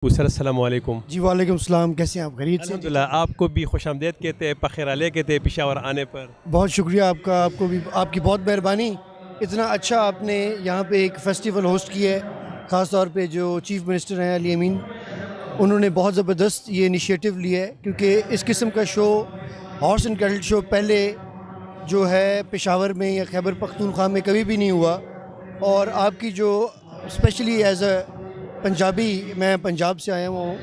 سر السلام علیکم. جی وعلیکم السلام. کیسے ہیں آپ؟ خیریت سے؟ الحمدللہ. آپ کو بھی خوش آمدید کہتے ہیں, پخیرالے کہتے ہیں پشاور آنے پر. بہت شکریہ آپ کا. آپ کو بھی آپ کی بہت مہربانی. اتنا اچھا آپ نے یہاں پہ ایک فیسٹیول ہوسٹ کیا ہے, خاص طور پہ جو چیف منسٹر ہیں علی امین, انہوں نے بہت زبردست یہ انیشیٹو لیا ہے, کیونکہ اس قسم کا شو ہارس اینڈ کیٹل شو پہلے جو ہے پشاور میں یا خیبر پختونخوا میں کبھی بھی نہیں ہوا. اور آپ کی جو اسپیشلی ایز اے پنجابی, میں پنجاب سے آیا ہوں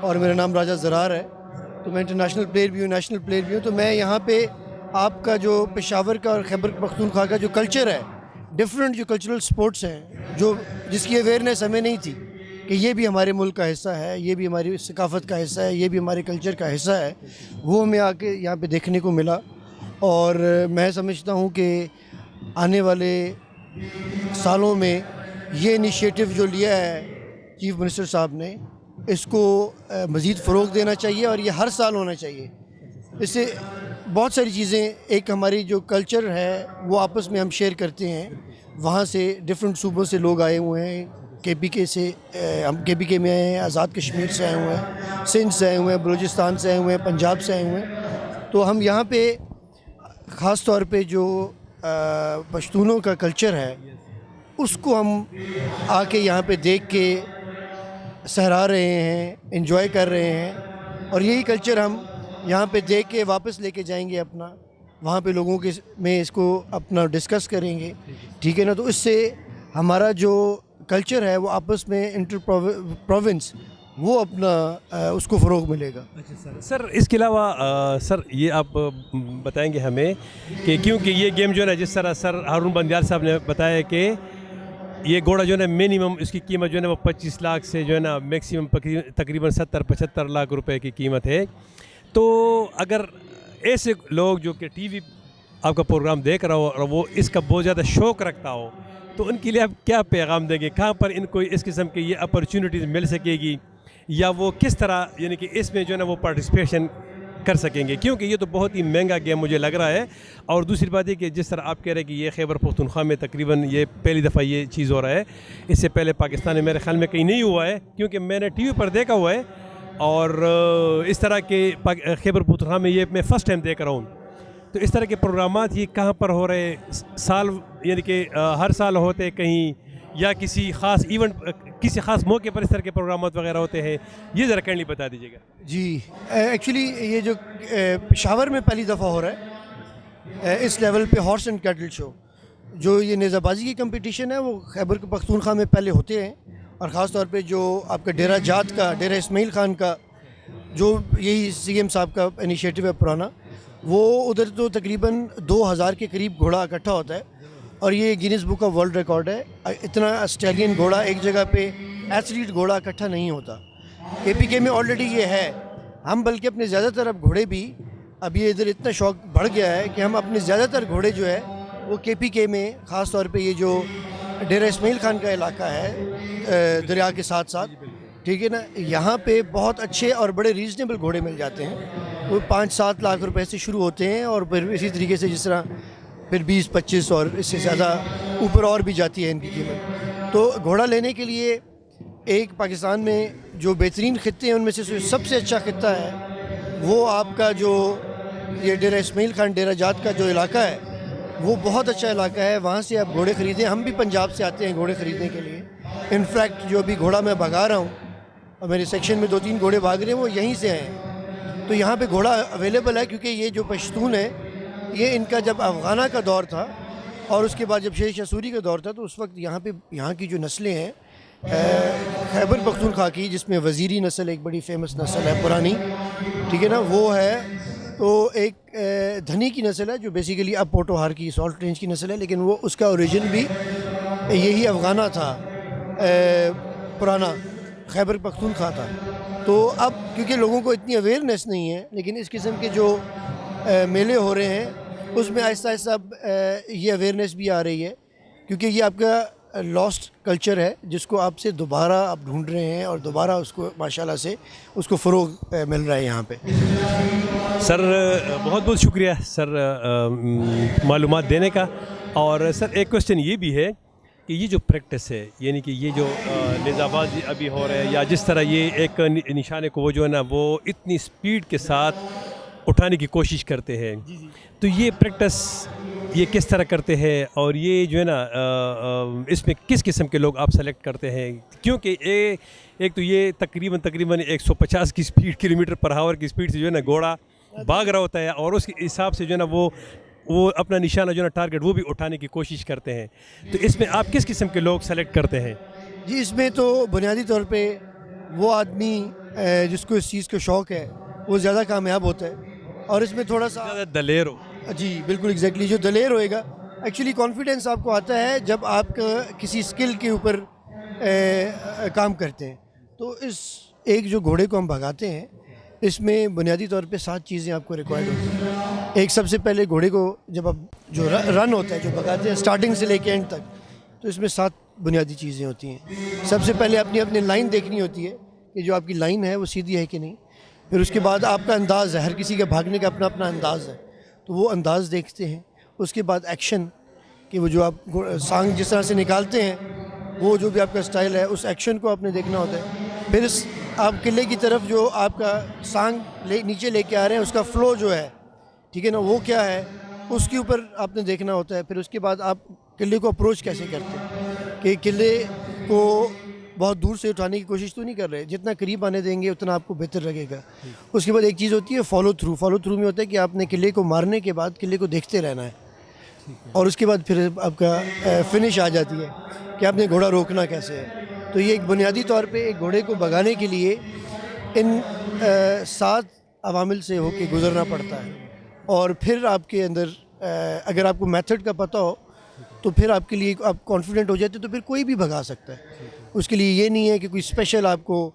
اور میرا نام راجہ زرار ہے, تو میں انٹرنیشنل پلیئر بھی ہوں, نیشنل پلیئر بھی ہوں. تو میں یہاں پہ آپ کا جو پشاور کا اور خیبر پختونخوا کا جو کلچر ہے, ڈفرینٹ جو کلچرل سپورٹس ہیں, جس کی اویئرنیس ہمیں نہیں تھی کہ یہ بھی ہمارے ملک کا حصہ ہے, یہ بھی ہماری ثقافت کا حصہ ہے, یہ بھی ہمارے کلچر کا حصہ ہے, وہ ہمیں آ کے یہاں پہ دیکھنے کو ملا. اور میں سمجھتا ہوں کہ آنے والے سالوں میں یہ انیشیٹو جو لیا ہے چیف منسٹر صاحب نے, اس کو مزید فروغ دینا چاہیے اور یہ ہر سال ہونا چاہیے. اس سے بہت ساری چیزیں, ایک ہماری جو کلچر ہے وہ آپس میں ہم شیئر کرتے ہیں. وہاں سے ڈفرینٹ صوبوں سے لوگ آئے ہوئے ہیں, کے پی کے سے, ہم کے پی کے میں آئے ہیں, آزاد کشمیر سے آئے ہوئے ہیں, سندھ سے آئے ہوئے ہیں, بلوچستان سے آئے ہوئے ہیں, پنجاب سے آئے ہوئے ہیں. تو ہم یہاں پہ خاص طور پہ جو پشتونوں کا کلچر ہے اس کو ہم آ کے یہاں پہ دیکھ کے سہرا رہے ہیں, انجوائے کر رہے ہیں. اور یہی کلچر ہم یہاں پہ دیکھ کے واپس لے کے جائیں گے اپنا, وہاں پہ لوگوں کے میں اس کو اپنا ڈسکس کریں گے, ٹھیک ہے نا. تو اس سے ہمارا جو کلچر ہے وہ آپس میں انٹر پروونس وہ اپنا اس کو فروغ ملے گا. سر اس کے علاوہ سر یہ آپ بتائیں گے ہمیں کہ کیونکہ یہ گیم جو ہے نا, جس طرح سر ہارون بندیال صاحب نے بتایا کہ یہ گھوڑا جو ہے نا منیمم اس کی قیمت جو ہے نا وہ 25 لاکھ سے جو ہے نا میکسیمم تقریباً 70-75 لاکھ روپے کی قیمت ہے. تو اگر ایسے لوگ جو کہ ٹی وی آپ کا پروگرام دیکھ رہا ہو اور وہ اس کا بہت زیادہ شوق رکھتا ہو, تو ان کے لیے آپ کیا پیغام دیں گے؟ کہاں پر ان کو اس قسم کی یہ اپرچونیٹیز مل سکے گی, یا وہ کس طرح یعنی کہ اس میں جو ہے نا وہ پارٹیسپیشن کر سکیں گے؟ کیونکہ یہ تو بہت ہی مہنگا گیم مجھے لگ رہا ہے. اور دوسری بات یہ کہ جس طرح آپ کہہ رہے ہیں کہ یہ خیبر پختونخوا میں تقریباً یہ پہلی دفعہ یہ چیز ہو رہا ہے, اس سے پہلے پاکستان میں میرے خیال میں کہیں نہیں ہوا ہے, کیونکہ میں نے ٹی وی پر دیکھا ہوا ہے. اور اس طرح کے خیبر پختونخوا میں یہ میں فرسٹ ٹائم دیکھ رہا ہوں. تو اس طرح کے پروگرامات یہ کہاں پر ہو رہے سال, یعنی کہ ہر سال ہوتے کہیں, یا کسی خاص ایونٹ کسی خاص موقع پر اس طرح کے پروگرامات وغیرہ ہوتے ہیں؟ یہ ذرا کائنڈلی بتا دیجیے گا. جی ایکچولی یہ جو پشاور میں پہلی دفعہ ہو رہا ہے اس لیول پہ ہارس اینڈ کیٹل شو, جو یہ نیزہ بازی کی کمپٹیشن ہے وہ خیبر پختونخوا میں پہلے ہوتے ہیں. اور خاص طور پہ جو آپ کا ڈیرہ جات کا, ڈیرہ اسماعیل خان کا جو یہی سی ایم صاحب کا انیشیٹو ہے پرانا, وہ ادھر تو تقریباً 2000 کے قریب گھوڑا اکٹھا ہوتا ہے. اور یہ Guinness book of world record ہے, اتنا اسٹیلین گھوڑا ایک جگہ پہ ایتھلیٹ گھوڑا اکٹھا نہیں ہوتا. کے پی کے میں آلریڈی یہ ہے. ہم بلکہ اپنے زیادہ تر اب گھوڑے بھی, اب یہ ادھر اتنا شوق بڑھ گیا ہے کہ ہم اپنے زیادہ تر گھوڑے جو ہے وہ کے پی کے میں, خاص طور پہ یہ جو ڈیرہ اسماعیل خان کا علاقہ ہے دریا کے ساتھ ساتھ, ٹھیک ہے نا, یہاں پہ بہت اچھے اور بڑے ریزنیبل گھوڑے مل جاتے ہیں. وہ 5-7 لاکھ روپے سے شروع ہوتے ہیں, اور پھر اسی طریقے سے جس طرح پھر 20-25 اور اس سے زیادہ اوپر اور بھی جاتی ہے ان کی قیمت. تو گھوڑا لینے کے لیے ایک پاکستان میں جو بہترین خطے ہیں ان میں سے سب سے اچھا خطہ ہے وہ آپ کا جو یہ ڈیرہ اسماعیل خان ڈیرہ جات کا جو علاقہ ہے وہ بہت اچھا علاقہ ہے. وہاں سے آپ گھوڑے خریدیں. ہم بھی پنجاب سے آتے ہیں گھوڑے خریدنے کے لیے. انفیکٹ جو ابھی گھوڑا میں بھگا رہا ہوں اور میرے سیکشن میں 2-3 گھوڑے بھاگ رہے ہیں وہ یہیں سے ہیں. تو یہاں پہ گھوڑا اویلیبل ہے, کیونکہ یہ جو پشتون ہے یہ ان کا جب افغانہ کا دور تھا اور اس کے بعد جب شیر شاہ سوری کا دور تھا, تو اس وقت یہاں کی جو نسلیں ہیں خیبر پختونخوا کی, جس میں وزیری نسل ایک بڑی فیمس نسل ہے پرانی, ٹھیک ہے نا, وہ ہے. تو ایک دھنی کی نسل ہے جو بیسیکلی اب پوٹوہار کی سالٹ رینج کی نسل ہے, لیکن وہ اس کا اوریجن بھی یہی افغانہ تھا, پرانا خیبر پختونخوا تھا. تو اب کیونکہ لوگوں کو اتنی اویئرنیس نہیں ہے, لیکن اس قسم کے جو میلے ہو رہے ہیں اس میں آہستہ آہستہ اب یہ اویئرنیس بھی آ رہی ہے, کیونکہ یہ آپ کا لاسٹ کلچر ہے جس کو آپ سے دوبارہ آپ ڈھونڈ رہے ہیں, اور دوبارہ اس کو ماشاءاللہ سے اس کو فروغ مل رہا ہے یہاں پہ. سر بہت بہت شکریہ سر معلومات دینے کا. اور سر ایک کوشچن یہ بھی ہے کہ یہ جو پریکٹس ہے یعنی کہ یہ جو نیزہ بازی ابھی ہو رہا ہے یا جس طرح یہ ایک نشانے کو وہ جو ہے نا وہ اتنی سپیڈ کے ساتھ اٹھانے کی کوشش کرتے ہیں تو یہ پریکٹس یہ کس طرح کرتے ہیں اور یہ جو ہے نا اس میں کس قسم کے لوگ آپ سلیکٹ کرتے ہیں کیونکہ ایک تو یہ تقریباً 150 کی سپیڈ کلومیٹر پر آور کی سپیڈ سے جو ہے نا گھوڑا بھاگ رہا ہوتا ہے اور اس کے حساب سے جو ہے نا وہ اپنا نشانہ جو ہے نا ٹارگٹ وہ بھی اٹھانے کی کوشش کرتے ہیں تو اس میں آپ کس قسم کے لوگ سلیکٹ کرتے ہیں؟ جی اس میں تو بنیادی طور پہ وہ آدمی جس کو اس چیز کا شوق ہے وہ زیادہ کامیاب ہوتا ہے اور اس میں تھوڑا سا زیادہ دلیر ہو. جی بالکل ایگزیکٹلی جو دلیر ہوئے گا ایکچولی کانفیڈنس آپ کو آتا ہے جب آپ کسی اسکل کے اوپر کام کرتے ہیں. تو اس ایک جو گھوڑے کو ہم بھگاتے ہیں اس میں بنیادی طور پہ 7 چیزیں آپ کو ریکوائرڈ ہوتی ہیں. ایک سب سے پہلے گھوڑے کو جب آپ جو رن ہوتا ہے جو بھگاتے ہیں اسٹارٹنگ سے لے کے اینڈ تک تو اس میں 7 بنیادی چیزیں ہوتی ہیں. سب سے پہلے اپنی لائن دیکھنی ہوتی ہے کہ جو آپ کی لائن ہے وہ سیدھی ہے کہ نہیں. پھر اس کے بعد آپ کا انداز ہے, ہر کسی کا بھاگنے کا اپنا اپنا انداز ہے تو وہ انداز دیکھتے ہیں. اس کے بعد ایکشن کہ وہ جو آپ سانگ جس طرح سے نکالتے ہیں وہ جو بھی آپ کا سٹائل ہے اس ایکشن کو آپ نے دیکھنا ہوتا ہے. پھر آپ قلعے کی طرف جو آپ کا سانگ نیچے لے کے آ رہے ہیں اس کا فلو جو ہے ٹھیک ہے نا وہ کیا ہے اس کے اوپر آپ نے دیکھنا ہوتا ہے. پھر اس کے بعد آپ قلعے کو اپروچ کیسے کرتے ہیں کہ قلعے کو بہت دور سے اٹھانے کی کوشش تو نہیں کر رہے, جتنا قریب آنے دیں گے اتنا آپ کو بہتر لگے گا. اس کے بعد ایک چیز ہوتی ہے فالو تھرو میں ہوتا ہے کہ آپ نے قلعے کو مارنے کے بعد قلعے کو دیکھتے رہنا ہے اور اس کے بعد پھر آپ کا فنش آ جاتی ہے کہ آپ نے گھوڑا روکنا کیسے ہے. تو یہ ایک بنیادی طور پہ ایک گھوڑے کو بھگانے کے لیے ان 7 عوامل سے ہو کے گزرنا پڑتا ہے. اور پھر آپ کے اندر اگر آپ کو میتھڈ کا پتہ ہو تو پھر آپ کے لیے آپ کانفیڈنٹ ہو جاتے تو پھر کوئی بھی بھگا سکتا ہے. اس کے لیے یہ نہیں ہے کہ کوئی اسپیشل آپ کو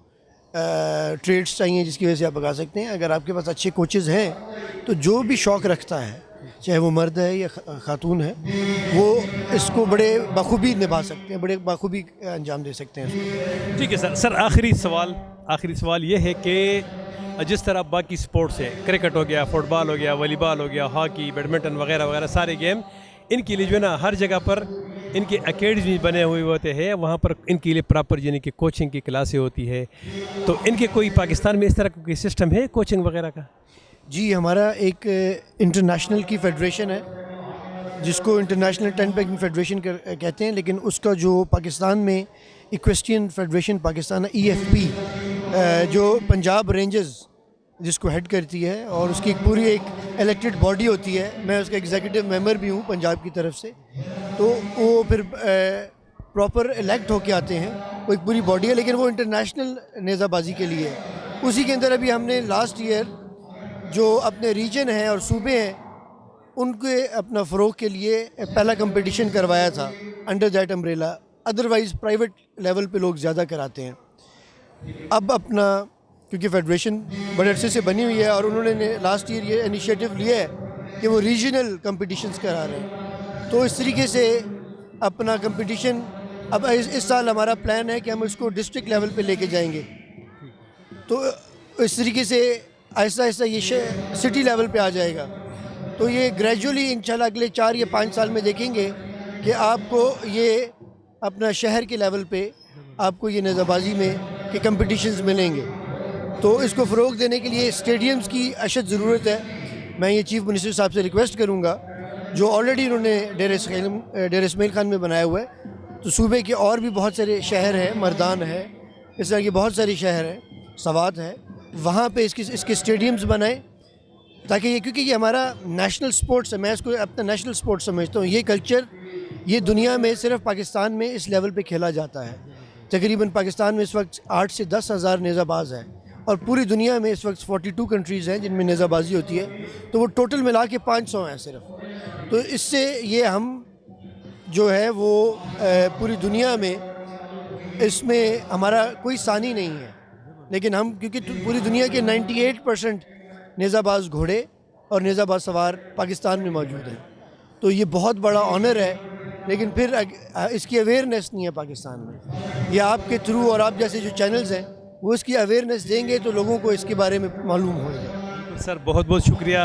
ٹریڈس چاہیے جس کی وجہ سے آپ بھگا سکتے ہیں. اگر آپ کے پاس اچھے کوچز ہیں تو جو بھی شوق رکھتا ہے چاہے وہ مرد ہے یا خاتون ہے وہ اس کو بڑے بخوبی نبھا سکتے ہیں, بڑے بخوبی انجام دے سکتے ہیں. ٹھیک ہے سر. آخری سوال یہ ہے کہ جس طرح باقی سپورٹس ہیں کرکٹ ہو گیا, فٹ بال ہو گیا, والی بال ہو گیا, ہاکی, بیڈمنٹن وغیرہ وغیرہ سارے گیم ان کے لیے جو ہے نا ہر جگہ پر ان کے اکیڈمی بنے ہوئے ہوتے ہیں, وہاں پر ان کے لیے پراپر یعنی کہ کوچنگ کی کلاسیں ہوتی ہے. تو ان کے کوئی پاکستان میں اس طرح کا کوئی سسٹم ہے کوچنگ وغیرہ کا؟ جی ہمارا ایک انٹرنیشنل کی فیڈریشن ہے جس کو انٹرنیشنل ٹین پیکنگ فیڈریشن کہتے ہیں, لیکن اس کا جو پاکستان میں ایکویسٹرین فیڈریشن پاکستان EFP جو پنجاب رینجز جس کو ہیڈ کرتی ہے اور اس کی ایک پوری ایک الیکٹڈ باڈی ہوتی ہے. میں اس کا ایگزیکٹو ممبر بھی ہوں پنجاب کی طرف سے. تو وہ پھر پراپر الیکٹ ہو کے آتے ہیں, وہ ایک پوری باڈی ہے لیکن وہ انٹرنیشنل نیزہ بازی کے لیے ہے. اسی کے اندر ابھی ہم نے لاسٹ ایئر جو اپنے ریجن ہیں اور صوبے ہیں ان کے اپنا فروغ کے لیے پہلا کمپٹیشن کروایا تھا under that umbrella. Otherwise private level پہ لوگ زیادہ کراتے ہیں. اب اپنا کیونکہ فیڈریشن بڑے عرصے سے بنی ہوئی ہے اور انہوں نے لاسٹ ایئر یہ انیشیٹو لیا ہے کہ وہ ریجنل کمپٹیشنز کرا رہے ہیں. تو اس طریقے سے اپنا کمپٹیشن اب اس سال ہمارا پلان ہے کہ ہم اس کو ڈسٹرکٹ لیول پہ لے کے جائیں گے. تو اس طریقے سے آہستہ آہستہ یہ سٹی لیول پہ آ جائے گا. تو یہ گریجولی انشاءاللہ اگلے 4 یا 5 سال میں دیکھیں گے کہ آپ کو یہ اپنا شہر کے لیول پہ آپ کو یہ نیزہ بازی میں کہ کمپٹیشنز ملیں گے. تو اس کو فروغ دینے کے لیے اسٹیڈیمز کی اشد ضرورت ہے. میں یہ چیف منسٹر صاحب سے ریکویسٹ کروں گا جو آلریڈی انہوں نے ڈیر اسماعیل خان میں بنایا ہوا ہے, تو صوبے کے اور بھی بہت سارے شہر ہیں, مردان ہے, اس طرح کے بہت سارے شہر ہیں, سوات ہے, وہاں پہ اس کے اسٹیڈیمز بنائیں تاکہ یہ کیونکہ یہ ہمارا نیشنل سپورٹس ہے. میں اس کو اپنا نیشنل سپورٹس سمجھتا ہوں. یہ کلچر یہ دنیا میں صرف پاکستان میں اس لیول پہ کھیلا جاتا ہے. تقریباً پاکستان میں اس وقت 8 سے 10 ہزار نیزہ باز ہیں اور پوری دنیا میں اس وقت 42 کنٹریز ہیں جن میں نیزہ بازی ہوتی ہے. تو وہ ٹوٹل ملا کے 500 ہیں صرف. تو اس سے یہ ہم جو ہے وہ پوری دنیا میں اس میں ہمارا کوئی ثانی نہیں ہے, لیکن ہم کیونکہ پوری دنیا کے 98% نیزہ باز گھوڑے اور نیزہ باز سوار پاکستان میں موجود ہیں. تو یہ بہت بڑا آنر ہے, لیکن پھر اس کی اویئرنیس نہیں ہے پاکستان میں. یہ آپ کے تھرو اور آپ جیسے جو چینلز ہیں وہ اس کی اویئرنیس دیں گے تو لوگوں کو اس کے بارے میں معلوم ہوگا. سر بہت بہت شکریہ